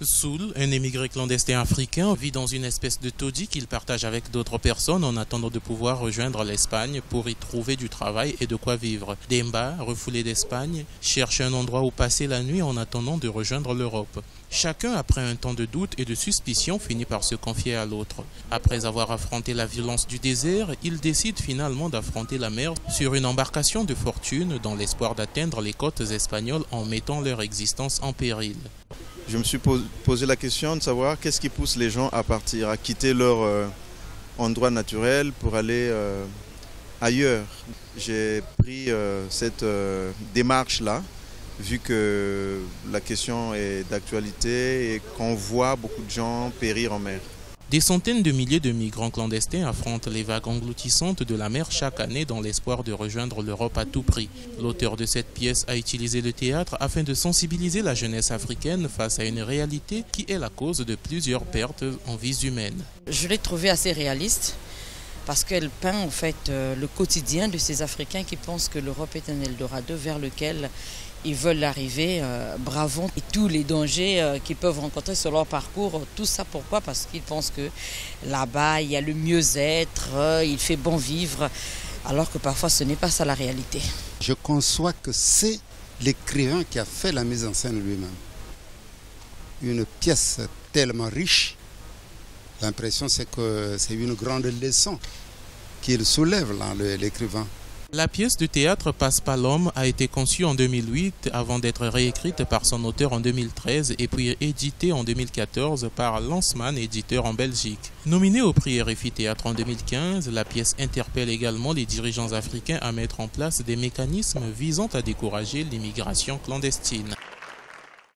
Soul, un émigré clandestin africain, vit dans une espèce de taudis qu'il partage avec d'autres personnes en attendant de pouvoir rejoindre l'Espagne pour y trouver du travail et de quoi vivre. Demba, refoulé d'Espagne, cherche un endroit où passer la nuit en attendant de rejoindre l'Europe. Chacun, après un temps de doute et de suspicion, finit par se confier à l'autre. Après avoir affronté la violence du désert, ils décident finalement d'affronter la mer sur une embarcation de fortune dans l'espoir d'atteindre les côtes espagnoles en mettant leur existence en péril. Je me suis posé la question de savoir qu'est-ce qui pousse les gens à partir, à quitter leur endroit naturel pour aller ailleurs. J'ai pris cette démarche-là, vu que la question est d'actualité et qu'on voit beaucoup de gens périr en mer. Des centaines de milliers de migrants clandestins affrontent les vagues engloutissantes de la mer chaque année dans l'espoir de rejoindre l'Europe à tout prix. L'auteur de cette pièce a utilisé le théâtre afin de sensibiliser la jeunesse africaine face à une réalité qui est la cause de plusieurs pertes en vies humaines. Je l'ai trouvée assez réaliste parce qu'elle peint en fait le quotidien de ces Africains qui pensent que l'Europe est un Eldorado vers lequel ils veulent arriver, bravant et tous les dangers qu'ils peuvent rencontrer sur leur parcours. Tout ça pourquoi? Parce qu'ils pensent que là-bas il y a le mieux-être, il fait bon vivre, alors que parfois ce n'est pas ça la réalité. Je conçois que c'est l'écrivain qui a fait la mise en scène lui-même. Une pièce tellement riche, l'impression c'est que c'est une grande leçon qu'il soulève là, l'écrivain. La pièce de théâtre Passe pas l'homme a été conçue en 2008 avant d'être réécrite par son auteur en 2013 et puis éditée en 2014 par Lanceman, éditeur en Belgique. Nominée au prix RFI Théâtre en 2015, la pièce interpelle également les dirigeants africains à mettre en place des mécanismes visant à décourager l'immigration clandestine.